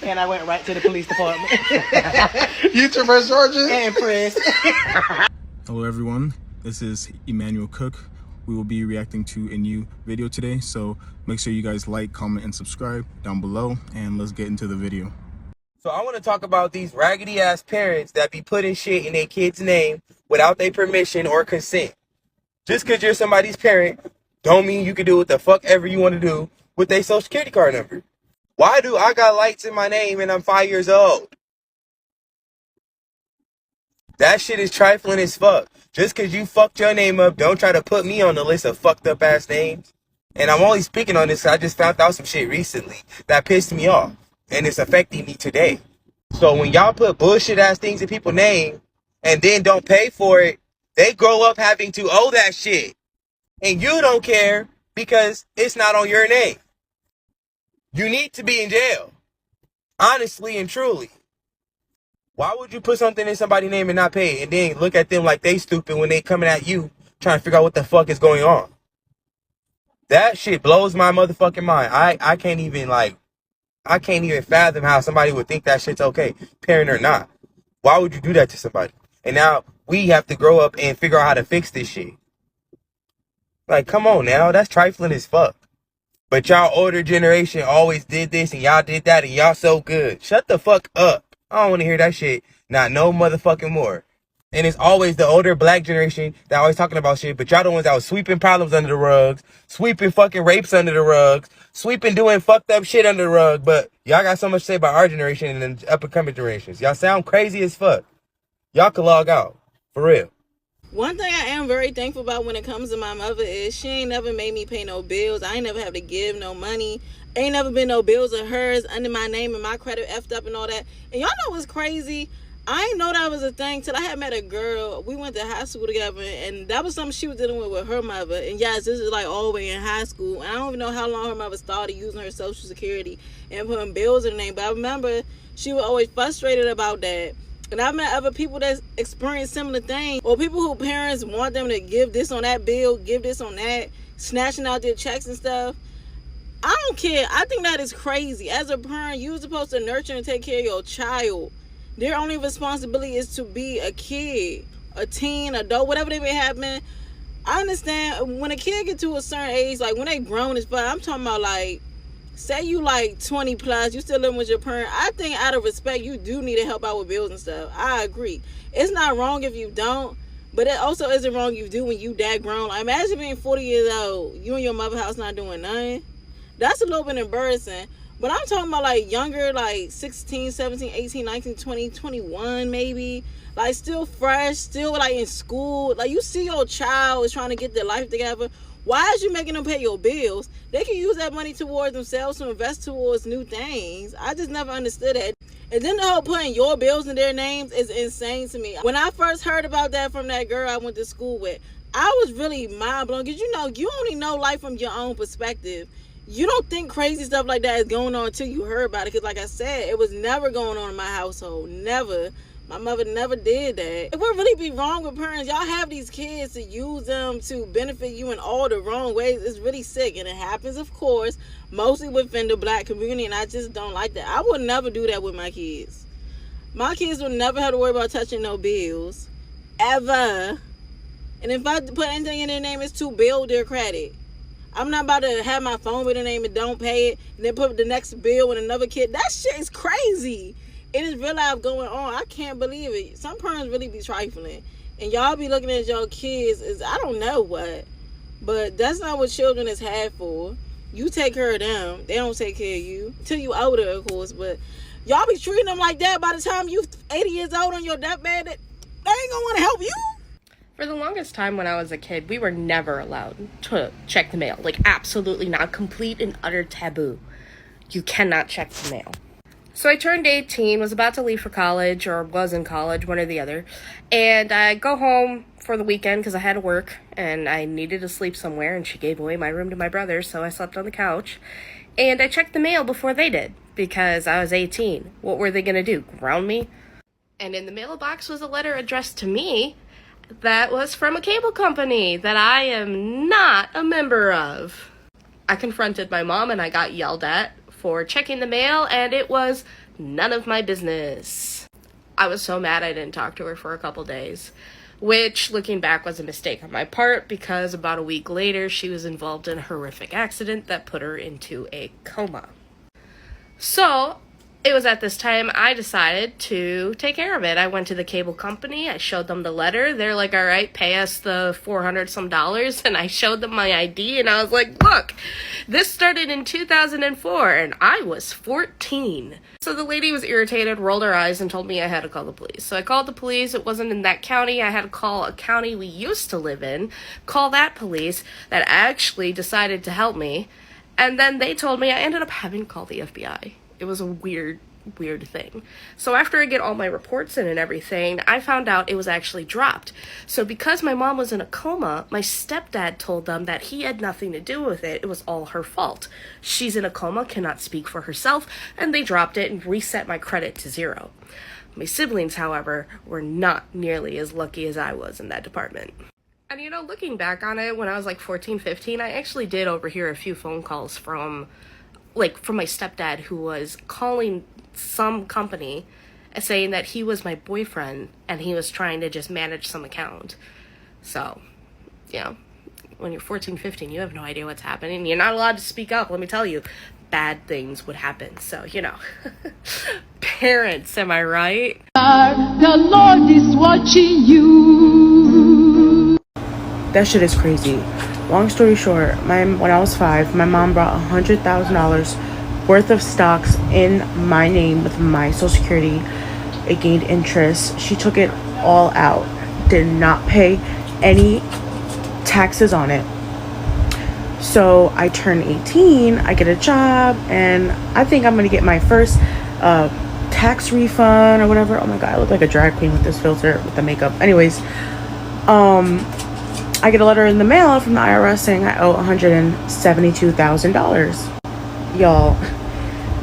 And I went right to the police department. You traversed Georgia? And pressed. Hello everyone, this is Emmanuel Cook. We will be reacting to a new video today, so make sure you guys like, comment, and subscribe down below, and let's get into the video. So I want to talk about these raggedy ass parents that be putting shit in their kid's name without their permission or consent. Just because you're somebody's parent don't mean you can do what the fuck ever you want to do with their social security card number. Why do I got lights in my name and I'm 5 years old? That shit is trifling as fuck. Just because you fucked your name up, don't try to put me on the list of fucked up ass names. And I'm only speaking on this because I just found out some shit recently that pissed me off. And it's affecting me today. So when y'all put bullshit ass things in people's name and then don't pay for it, they grow up having to owe that shit. And you don't care because it's not on your name. You need to be in jail. Honestly and truly. Why would you put something in somebody's name and not pay it and then look at them like they stupid when they coming at you trying to figure out what the fuck is going on? That shit blows my motherfucking mind. I can't even fathom how somebody would think that shit's okay, parent or not. Why would you do that to somebody? And now we have to grow up and figure out how to fix this shit. Like, come on now, that's trifling as fuck. But y'all older generation always did this and y'all did that and y'all so good. Shut the fuck up. I don't want to hear that shit. Not no motherfucking more. And it's always the older black generation that always talking about shit, but y'all the ones that was sweeping problems under the rugs, sweeping fucking rapes under the rugs, sweeping doing fucked up shit under the rug, but y'all got so much to say about our generation and the up and coming generations. Y'all sound crazy as fuck. Y'all can log out. For real. One thing I am very thankful about when it comes to my mother is she ain't never made me pay no bills. I ain't never have to give no money. Ain't never been no bills of hers under my name and my credit effed up and all that. And y'all know what's crazy? I ain't know that was a thing till I had met a girl. We went to high school together, and that was something she was dealing with her mother. And yes, this is like all the way in high school. And I don't even know how long her mother started using her social security and putting bills in her name. But I remember she was always frustrated about that. And I've met other people that experience similar things, or people who parents want them to give this on that bill, give this on that, snatching out their checks and stuff. I don't care. I think that is crazy. As a parent, you're supposed to nurture and take care of your child. Their only responsibility is to be a kid, a teen, adult, whatever they may have been. I understand when a kid get to a certain age, like when they grown as fuck, I'm talking about like, say you like 20 plus, you still living with your parent. I think out of respect, you do need to help out with bills and stuff. I agree. It's not wrong if you don't, but it also isn't wrong if you do when you that grown. Like, imagine being 40 years old, you in your mother's house not doing nothing. That's a little bit embarrassing. But I'm talking about like younger, like 16, 17, 18, 19, 20, 21 maybe. Like still fresh, still like in school. Like you see your child is trying to get their life together. Why is you making them pay your bills? They can use that money towards themselves to invest towards new things. I just never understood that. And then the whole putting your bills in their names is insane to me. When I first heard about that from that girl I went to school with, I was really mind blown. Because you only know life from your own perspective. You don't think crazy stuff like that is going on until you heard about it. Because like I said, it was never going on in my household. Never. My mother never did that. It would really be wrong with parents. Y'all have these kids to use them to benefit you in all the wrong ways. It's really sick. And it happens, of course, mostly within the black community. And I just don't like that. I would never do that with my kids. My kids would never have to worry about touching no bills. Ever. And if I put anything in their name, it's to build their credit. I'm not about to have my phone with their name and don't pay it. And then put the next bill with another kid. That shit is crazy. It is real life going on. I can't believe it. Some parents really be trifling. And y'all be looking at your kids as I don't know what. But that's not what children is had for. You take care of them. They don't take care of you. Till you older, of course. But y'all be treating them like that by the time you 80 years old on your deathbed. They ain't gonna want to help you. For the longest time when I was a kid, we were never allowed to check the mail. Like, absolutely not. Complete and utter taboo. You cannot check the mail. So I turned 18, was about to leave for college, or was in college, one or the other. And I go home for the weekend because I had to work, and I needed to sleep somewhere, and she gave away my room to my brother, so I slept on the couch. And I checked the mail before they did, because I was 18. What were they going to do, ground me? And in the mailbox was a letter addressed to me that was from a cable company that I am not a member of. I confronted my mom and I got yelled at for checking the mail, and it was none of my business. I was so mad I didn't talk to her for a couple days, which, looking back, was a mistake on my part, because about a week later, she was involved in a horrific accident that put her into a coma. So, it was at this time I decided to take care of it. I went to the cable company, I showed them the letter, they're like, all right, pay us the $400 some, and I showed them my ID, and I was like, look, this started in 2004, and I was 14. So the lady was irritated, rolled her eyes, and told me I had to call the police. So I called the police. It wasn't in that county. I had to call a county we used to live in, call that police that actually decided to help me, and then they told me I ended up having to call the FBI. It was a weird thing. So after I get all my reports in and everything, I found out it was actually dropped. So because my mom was in a coma, my stepdad told them that he had nothing to do with it. It was all her fault. She's in a coma, cannot speak for herself, and they dropped it and reset my credit to 0. My siblings, however, were not nearly as lucky as I was in that department. And you know, looking back on it, when I was like 14, 15, I actually did overhear a few phone calls from my stepdad, who was calling some company and saying that he was my boyfriend and he was trying to just manage some account. So, you know, when you're 14, 15, you have no idea what's happening. You're not allowed to speak up, let me tell you. Bad things would happen. So, you know, parents, am I right? The Lord is watching you. That shit is crazy. Long story short, when I was 5, my mom brought $100,000 worth of stocks in my name with my social security. It gained interest. She took it all out. Did not pay any taxes on it. So I turn 18, I get a job, and I think I'm gonna get my first tax refund or whatever. Oh my god, I look like a drag queen with this filter with the makeup. Anyways, I get a letter in the mail from the IRS saying I owe $172,000. Y'all,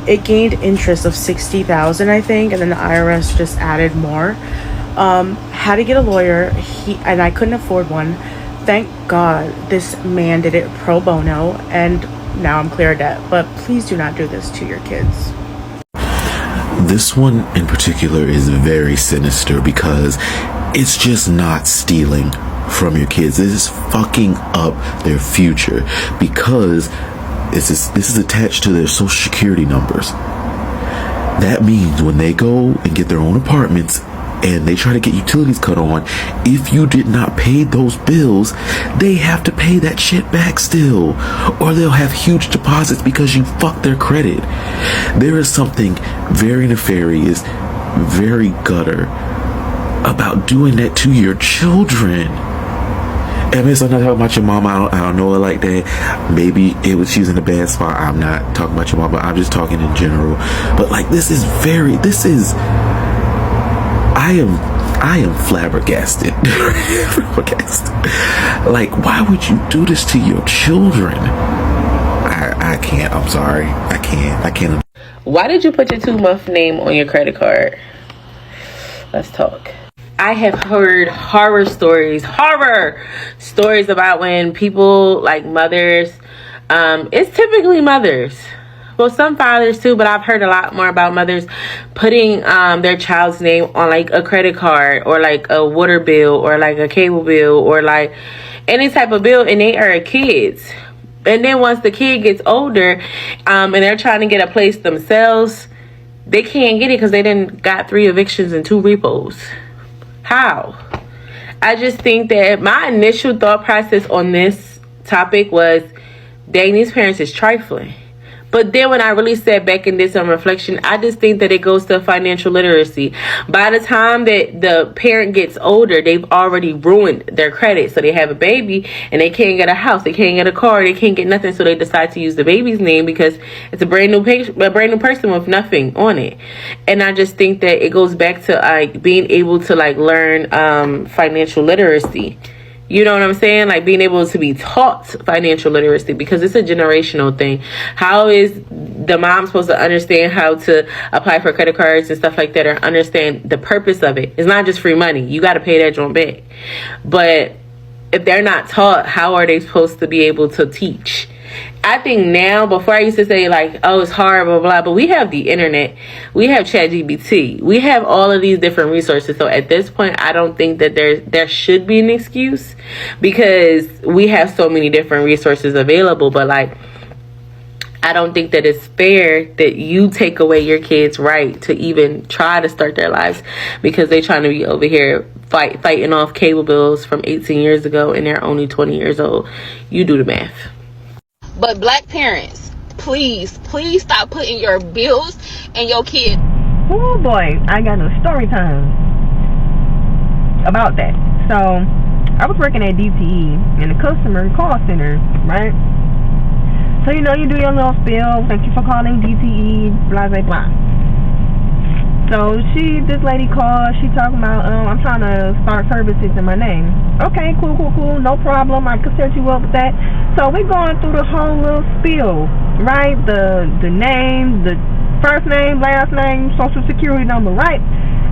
it gained interest of $60,000, I think, and then the IRS just added more. Had to get a lawyer, and I couldn't afford one. Thank God this man did it pro bono, and now I'm clear of debt. But please do not do this to your kids. This one in particular is very sinister because it's just not stealing from your kids. This is fucking up their future because this is attached to their social security numbers. That means when they go and get their own apartments and they try to get utilities cut on, if you did not pay those bills, they have to pay that shit back still, or they'll have huge deposits because you fucked their credit. There is something very nefarious, very gutter about doing that to your children. I mean, so I'm not talking about your mama. I don't know her like that. Maybe she's in a bad spot. I'm not talking about your mama. I'm just talking in general. But like, I am flabbergasted. Like, why would you do this to your children? I can't. I'm sorry. I can't. Why did you put your 2-month name on your credit card? Let's talk. I have heard horror stories about when people, like mothers, it's typically mothers. Well, some fathers too, but I've heard a lot more about mothers putting their child's name on like a credit card or like a water bill or like a cable bill or like any type of bill, and they are kids. And then once the kid gets older and they're trying to get a place themselves, they can't get it because they didn't got 3 evictions and 2 repos. How? I just think that my initial thought process on this topic was, dang, these parents is trifling. But then when I really sat back and did some reflection, I just think that it goes to financial literacy. By the time that the parent gets older, they've already ruined their credit. So they have a baby and they can't get a house, they can't get a car, they can't get nothing. So they decide to use the baby's name because it's a brand new person with nothing on it. And I just think that it goes back to like being able to like learn financial literacy. You know what I'm saying? Like being able to be taught financial literacy, because it's a generational thing. How is the mom supposed to understand how to apply for credit cards and stuff like that, or understand the purpose of it? It's not just free money. You got to pay that joint back. But if they're not taught, how are they supposed to be able to teach? I think now, before I used to say like, oh, it's hard, blah, blah, but we have the internet. We have ChatGPT. We have all of these different resources. So at this point, I don't think that there should be an excuse because we have so many different resources available. But like, I don't think that it's fair that you take away your kids' right to even try to start their lives because they're trying to be over here fighting off cable bills from 18 years ago and they're only 20 years old. You do the math. But black parents, please stop putting your bills and your kids. Oh boy, I got a story time about that. So I was working at DTE in the customer call center, right? So you know, you do your little spiel. Thank you for calling DTE, blah blah blah. So this lady called. She talking about, I'm trying to start services in my name. Okay, cool, no problem. I can set you up with that. So we going through the whole little spiel, right? The name, the first name, last name, social security number, right?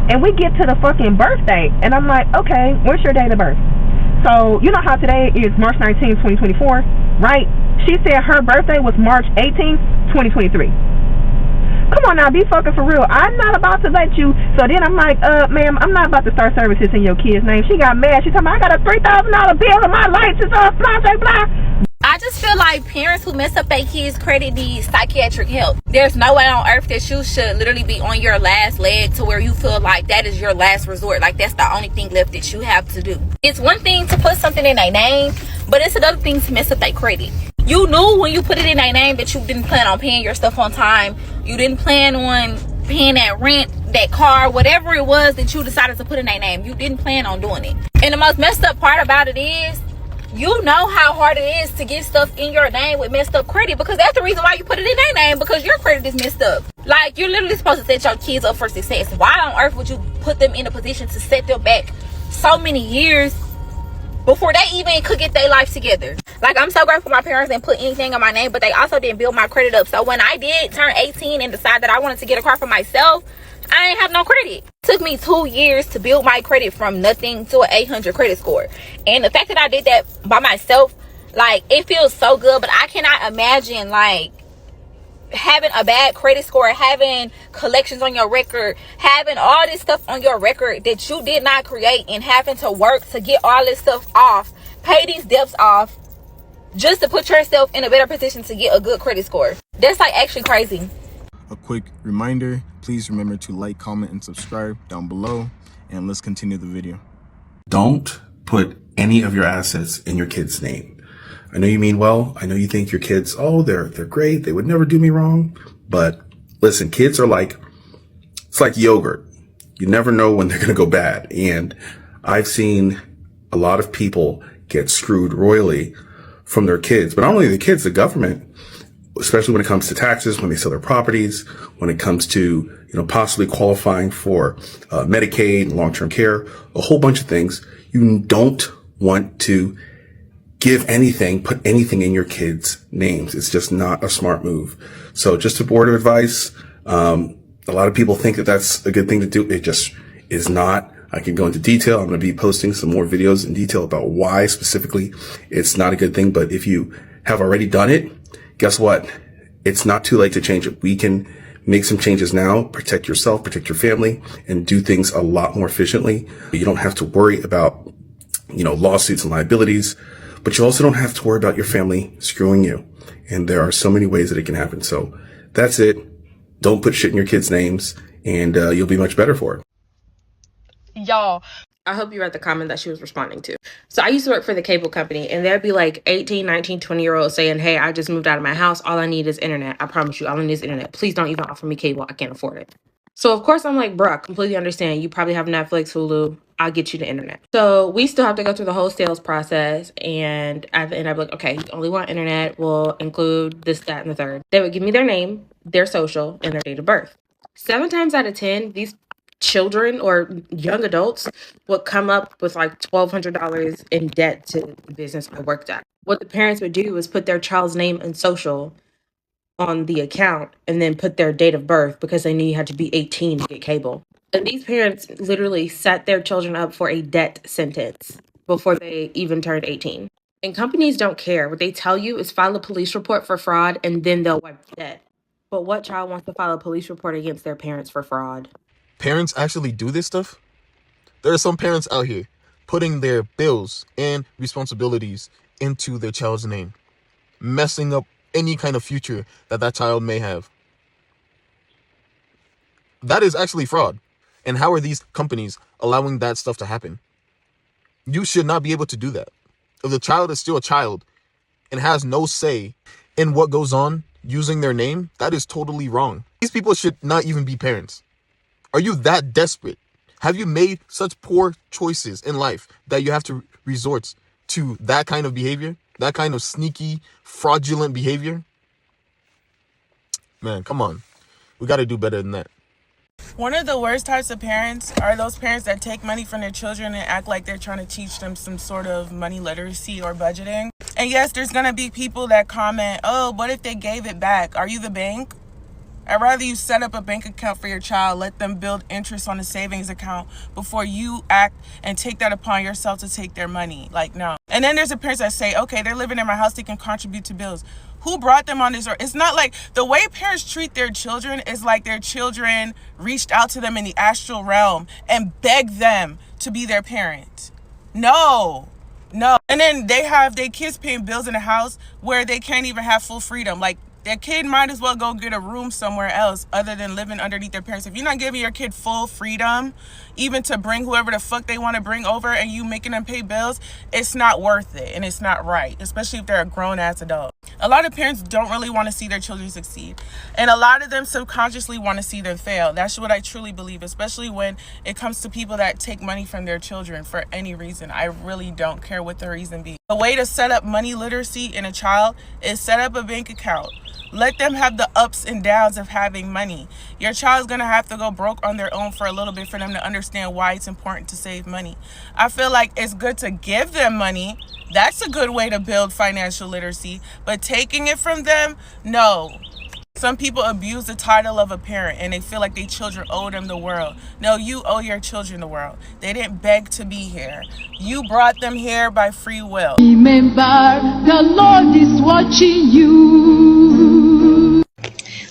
And we get to the fucking birthday, and I'm like, okay, what's your date of birth? So you know how today is March 19th, 2024, right? She said her birthday was March 18th, 2023. Come on now, be fucking for real. I'm not about to let you. So then I'm like, ma'am, I'm not about to start services in your kid's name. She got mad. She told me I got a $3,000 bill on my license, blah, blah, blah. I just feel like parents who mess up their kids' credit need psychiatric help. There's no way on earth that you should literally be on your last leg to where you feel like that is your last resort. Like that's the only thing left that you have to do. It's one thing to put something in their name, but it's another thing to mess up their credit. You knew when you put it in their name that you didn't plan on paying your stuff on time. You didn't plan on paying that rent, that car, whatever it was that you decided to put in their name. You didn't plan on doing it. And the most messed up part about it is, you know how hard it is to get stuff in your name with messed up credit, because that's the reason why you put it in their name, because your credit is messed up. Like, you're literally supposed to set your kids up for success. Why on earth would you put them in a position to set them back so many years before they even could get their life together? Like, I'm so grateful my parents didn't put anything on my name, but they also didn't build my credit up. So when I did turn 18 and decide that I wanted to get a car for myself, I ain't have no credit. It took me 2 years to build my credit from nothing to an 800 credit score. And the fact that I did that by myself, like, it feels so good. But I cannot imagine, like, having a bad credit score, having collections on your record, having all this stuff on your record that you did not create, and having to work to get all this stuff off, pay these debts off, just to put yourself in a better position to get a good credit score. That's like actually crazy. A quick reminder, please remember to like, comment, and subscribe down below, and let's continue the video. Don't put any of your assets in your kid's name. I know you mean well. I know you think your kids, oh, they're great. They would never do me wrong. But listen, kids are it's like yogurt. You never know when they're going to go bad. And I've seen a lot of people get screwed royally from their kids, but not only the kids, the government, especially when it comes to taxes, when they sell their properties, when it comes to, possibly qualifying for Medicaid, long-term care, a whole bunch of things. You don't want to give anything, put anything in your kids' names. It's just not a smart move. So just a word of advice. A lot of people think that that's a good thing to do. It just is not. I can go into detail. I'm going to be posting some more videos in detail about why specifically it's not a good thing. But if you have already done it, guess what? It's not too late to change it. We can make some changes now, protect yourself, protect your family, and do things a lot more efficiently. You don't have to worry about, lawsuits and liabilities, but you also don't have to worry about your family screwing you. And there are so many ways that it can happen. So that's it. Don't put shit in your kids' names, and you'll be much better for it. Y'all, I hope you read the comment that she was responding to. So I used to work for the cable company, and there'd be like 18, 19, 20-year-olds saying, hey, I just moved out of my house. All I need is internet. I promise you, all I need is internet. Please don't even offer me cable. I can't afford it. So of course I'm like, bruh, I completely understand. You probably have Netflix, Hulu. I'll get you the internet. So we still have to go through the whole sales process. And at the end, I'd be like, okay, you only want internet. We'll include this, that, and the third. They would give me their name, their social, and their date of birth. 7 times out of 10, these children or young adults would come up with like $1,200 in debt to the business I worked at. What the parents would do is put their child's name and social on the account and then put their date of birth because they knew you had to be 18 to get cable. And these parents literally set their children up for a debt sentence before they even turned 18. And companies don't care. What they tell you is file a police report for fraud and then they'll wipe the debt. But what child wants to file a police report against their parents for fraud? Parents actually do this stuff? There are some parents out here putting their bills and responsibilities into their child's name, messing up any kind of future that that child may have. That is actually fraud. And how are these companies allowing that stuff to happen? You should not be able to do that. If the child is still a child and has no say in what goes on using their name, that is totally wrong. These people should not even be parents. Are you that desperate? Have you made such poor choices in life that you have to resort to that kind of behavior? That kind of sneaky, fraudulent behavior? Man, come on. We got to do better than that. One of the worst types of parents are those parents that take money from their children and act like they're trying to teach them some sort of money literacy or budgeting. And yes, there's going to be people that comment, oh, what if they gave it back? Are you the bank? I'd rather you set up a bank account for your child, let them build interest on a savings account before you act and take that upon yourself to take their money. Like, no. And then there's the parents that say, okay, they're living in my house, they can contribute to bills. Who brought them on this? Or it's not like the way parents treat their children is like their children reached out to them in the astral realm and begged them to be their parent. No. And then they have their kids paying bills in a house where they can't even have full freedom. Like, their kid might as well go get a room somewhere else other than living underneath their parents. If you're not giving your kid full freedom, even to bring whoever the fuck they want to bring over and you making them pay bills, it's not worth it and it's not right, especially if they're a grown-ass adult. A lot of parents don't really want to see their children succeed. And a lot of them subconsciously want to see them fail. That's what I truly believe, especially when it comes to people that take money from their children for any reason. I really don't care what the reason be. The way to set up money literacy in a child is set up a bank account. Let them have the ups and downs of having money. Your child's going to have to go broke on their own for a little bit for them to understand why it's important to save money. I feel like it's good to give them money. That's a good way to build financial literacy. But taking it from them, no. Some people abuse the title of a parent and they feel like their children owe them the world. No, you owe your children the world. They didn't beg to be here. You brought them here by free will. Remember, the Lord is watching you.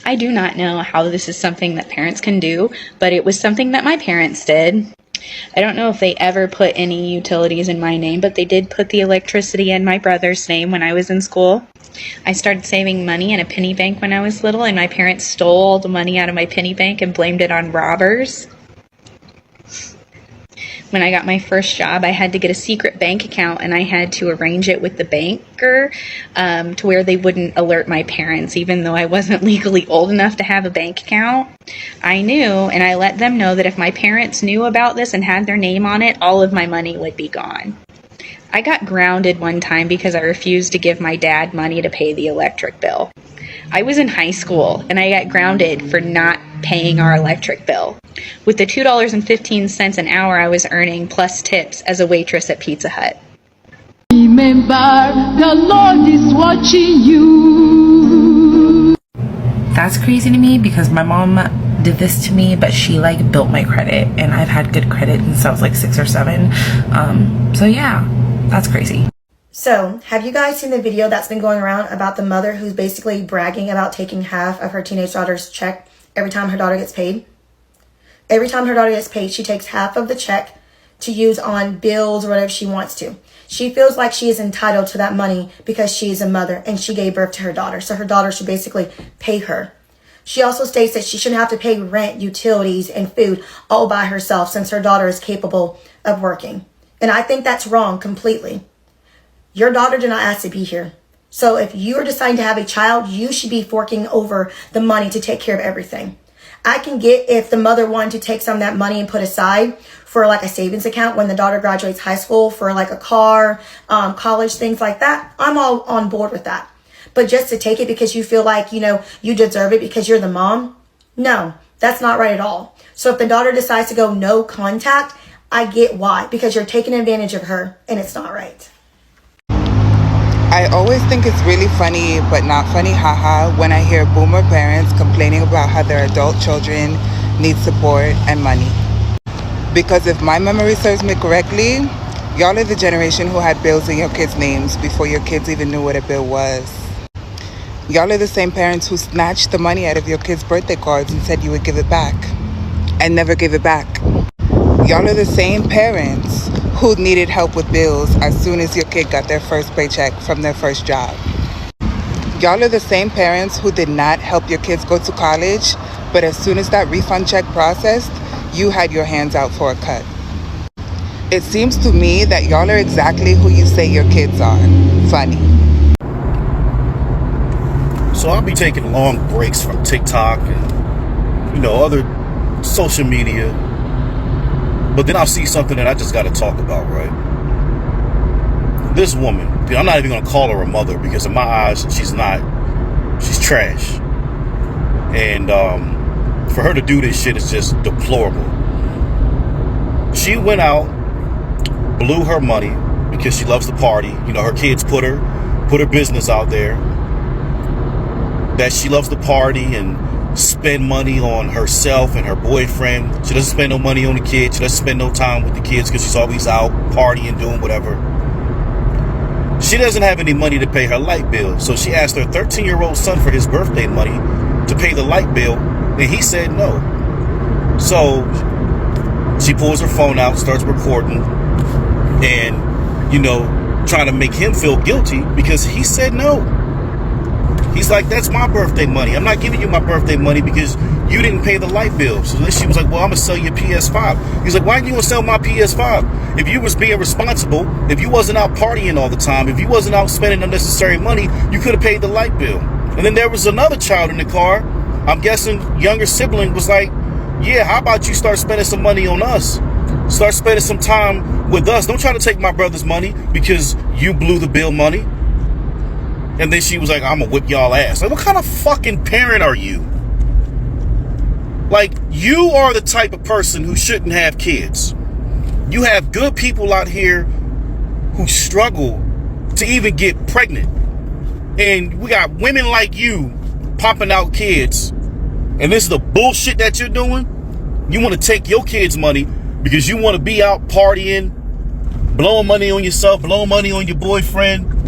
I do not know how this is something that parents can do, but it was something that my parents did. I don't know if they ever put any utilities in my name, but they did put the electricity in my brother's name when I was in school. I started saving money in a penny bank when I was little, and my parents stole all the money out of my penny bank and blamed it on robbers. When I got my first job, I had to get a secret bank account, and I had to arrange it with the banker to where they wouldn't alert my parents, even though I wasn't legally old enough to have a bank account. I knew, and I let them know that if my parents knew about this and had their name on it, all of my money would be gone. I got grounded one time because I refused to give my dad money to pay the electric bill. I was in high school, and I got grounded for not paying our electric bill. With the $2.15 an hour I was earning, plus tips as a waitress at Pizza Hut. Remember, the Lord is watching you. That's crazy to me because my mom did this to me, but she like built my credit, and I've had good credit since I was like 6 or 7. So yeah, that's crazy. So, have you guys seen the video that's been going around about the mother who's basically bragging about taking half of her teenage daughter's check every time her daughter gets paid? Every time her daughter gets paid, she takes half of the check to use on bills or whatever she wants to. She feels like she is entitled to that money because she is a mother and she gave birth to her daughter. So her daughter should basically pay her. She also states that she shouldn't have to pay rent, utilities, and food all by herself since her daughter is capable of working. And I think that's wrong completely. Your daughter did not ask to be here. So if you are deciding to have a child, you should be forking over the money to take care of everything. I can get if the mother wanted to take some of that money and put aside for like a savings account when the daughter graduates high school for like a car, college, things like that. I'm all on board with that. But just to take it because you feel like, you deserve it because you're the mom. No, that's not right at all. So if the daughter decides to go no contact, I get why, because you're taking advantage of her and it's not right. I always think it's really funny, but not funny, haha, when I hear boomer parents complaining about how their adult children need support and money. Because if my memory serves me correctly, Y'all are the generation who had bills in your kids' names before your kids even knew what a bill was. Y'all are the same parents who snatched the money out of your kids' birthday cards and said you would give it back and never gave it back. Y'all are the same parents who needed help with bills as soon as your kid got their first paycheck from their first job. Y'all are the same parents who did not help your kids go to college, but as soon as that refund check processed, you had your hands out for a cut. It seems to me that y'all are exactly who you say your kids are. Funny. So I'll be taking long breaks from TikTok and, other social media. But then I'll see something that I just got to talk about, right? This woman, I'm not even going to call her a mother because in my eyes, she's trash. And for her to do this shit is just deplorable. She went out, blew her money because she loves to party. Her kids put her business out there that she loves to party and spend money on herself and her boyfriend. She doesn't spend no money on the kids. She doesn't spend no time with the kids because she's always out partying, doing whatever. She doesn't have any money to pay her light bill, so she asked her 13-year-old son for his birthday money to pay the light bill, and he said no. So she pulls her phone out, starts recording, and trying to make him feel guilty because he said no. He's like, that's my birthday money. I'm not giving you my birthday money because you didn't pay the light bill. So then she was like, well, I'm going to sell you a PS5. He's like, why didn't you want to sell my PS5? If you was being responsible, if you wasn't out partying all the time, if you wasn't out spending unnecessary money, you could have paid the light bill. And then there was another child in the car. I'm guessing younger sibling was like, yeah, how about you start spending some money on us? Start spending some time with us. Don't try to take my brother's money because you blew the bill money. And then she was like, I'm gonna whip y'all ass. Like, what kind of fucking parent are you? Like, you are the type of person who shouldn't have kids. You have good people out here who struggle to even get pregnant. And we got women like you popping out kids. And this is the bullshit that you're doing. You want to take your kids' money because you want to be out partying, blowing money on yourself, blowing money on your boyfriend.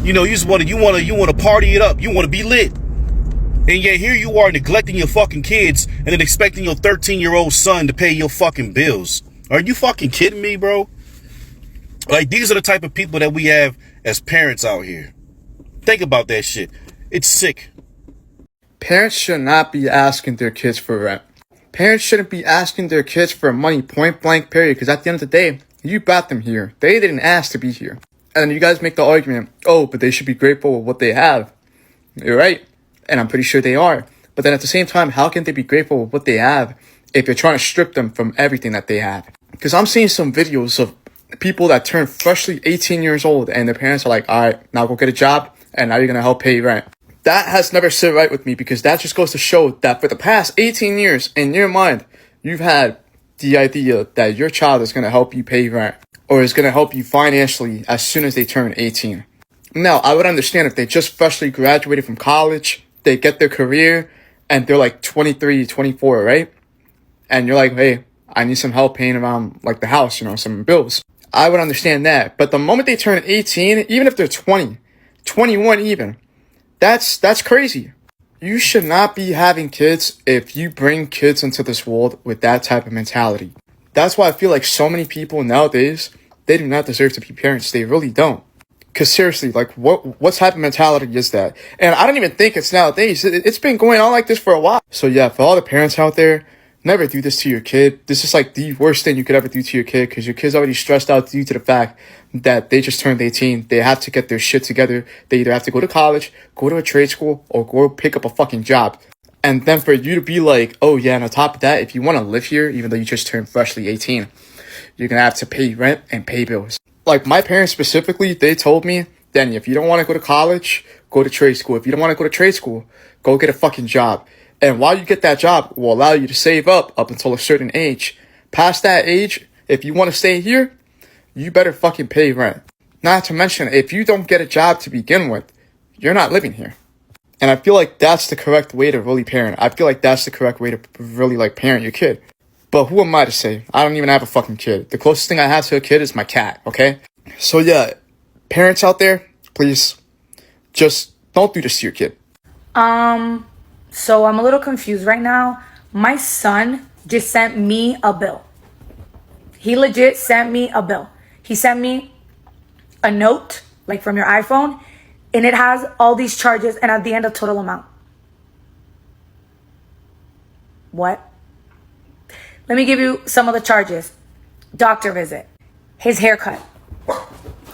You want to party it up. You want to be lit. And yet here you are neglecting your fucking kids and then expecting your 13-year-old son to pay your fucking bills. Are you fucking kidding me, bro? Like, these are the type of people that we have as parents out here. Think about that shit. It's sick. Parents should not be asking their kids for rent. Parents shouldn't be asking their kids for money, point blank, period. Because at the end of the day, you brought them here. They didn't ask to be here. And you guys make the argument, oh, but they should be grateful with what they have. You're right. And I'm pretty sure they are. But then at the same time, how can they be grateful with what they have if you're trying to strip them from everything that they have? Because I'm seeing some videos of people that turn freshly 18 years old and their parents are like, all right, now go get a job and now you're going to help pay rent. That has never sit right with me because that just goes to show that for the past 18 years, in your mind, you've had the idea that your child is going to help you pay rent or is going to help you financially as soon as they turn 18. Now, I would understand if they just freshly graduated from college, they get their career, and they're like 23, 24, right? And you're like, hey, I need some help paying around like the house, some bills. I would understand that. But the moment they turn 18, even if they're 20, 21 even, that's crazy. You should not be having kids if you bring kids into this world with that type of mentality. That's why I feel like so many people nowadays, they do not deserve to be parents. They really don't. Because seriously, like, what type of mentality is that? And I don't even think it's nowadays. It's been going on like this for a while. So yeah, for all the parents out there, never do this to your kid. This is like the worst thing you could ever do to your kid because your kid's already stressed out due to the fact that they just turned 18. They have to get their shit together. They either have to go to college, go to a trade school, or go pick up a fucking job. And then for you to be like, oh yeah, and on top of that, if you want to live here, even though you just turned freshly 18, you're going to have to pay rent and pay bills. Like my parents specifically, they told me, Danny, if you don't want to go to college, go to trade school. If you don't want to go to trade school, go get a fucking job. And while you get that job, it will allow you to save up until a certain age. Past that age, if you want to stay here, you better fucking pay rent. Not to mention, if you don't get a job to begin with, you're not living here. And I feel like that's the correct way to really parent. I feel like that's the correct way to really like parent your kid. But who am I to say? I don't even have a fucking kid. The closest thing I have to a kid is my cat, okay? So yeah, parents out there, please, just don't do this to your kid. So I'm a little confused right now. My son just sent me a bill. He legit sent me a bill. He sent me a note, like from your iPhone, and it has all these charges and at the end a total amount. What? Let me give you some of the charges. Doctor visit, his haircut.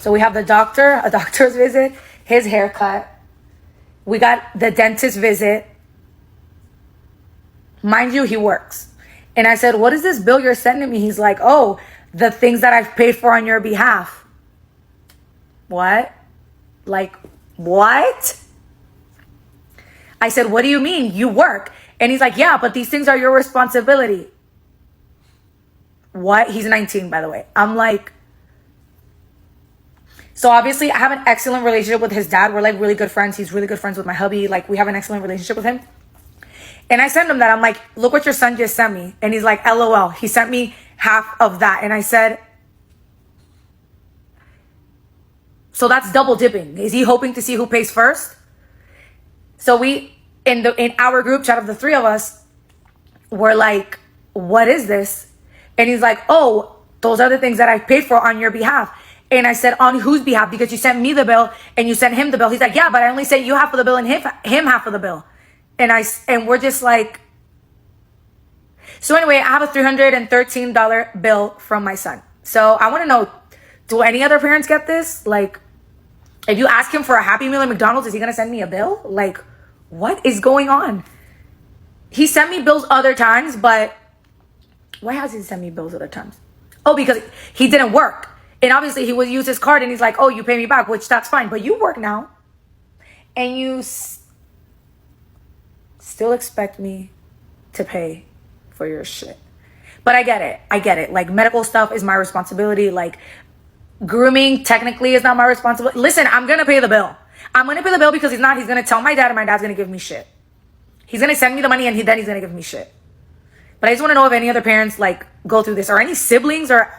So we have a doctor's visit, his haircut. We got the dentist visit. Mind you, he works. And I said, what is this bill you're sending me? He's like, oh, the things that I've paid for on your behalf. What? Like, what? I said, what do you mean? You work. And he's like, yeah, but these things are your responsibility. What? He's 19, by the way. I'm like, so obviously I have an excellent relationship with his dad. We're like really good friends. He's really good friends with my hubby. Like we have an excellent relationship with him. And I sent him that. I'm like, look what your son just sent me. And he's like, LOL. He sent me half of that. And I said, so that's double dipping. Is he hoping to see who pays first? So we, in our group chat of the three of us, were like, what is this? And he's like, oh, those are the things that I paid for on your behalf. And I said, on whose behalf? Because you sent me the bill and you sent him the bill. He's like, yeah, but I only sent you half of the bill and him half of the bill. And we're just like, so anyway, I have a $313 bill from my son. So I want to know, do any other parents get this? Like, if you ask him for a Happy Meal at McDonald's, is he going to send me a bill? Like, what is going on? He sent me bills other times, but why has he sent me bills other times? Oh, because he didn't work. And obviously he would use his card and he's like, oh, you pay me back, which that's fine. But you work now. And you still expect me to pay for your shit. But I get it. I get it. Like medical stuff is my responsibility. Like grooming technically is not my responsibility. Listen, I'm going to pay the bill. I'm going to pay the bill because he's going to tell my dad and my dad's going to give me shit. He's going to send me the money and then he's going to give me shit. But I just want to know if any other parents like go through this or any siblings or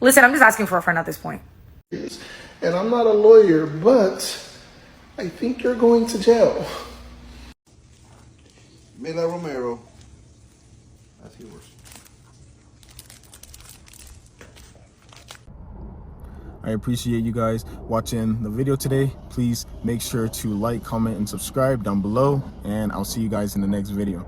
listen, I'm just asking for a friend at this point. And I'm not a lawyer, but I think you're going to jail. Mela Romero. That's yours. I appreciate you guys watching the video today. Please make sure to like, comment, and subscribe down below, and I'll see you guys in the next video.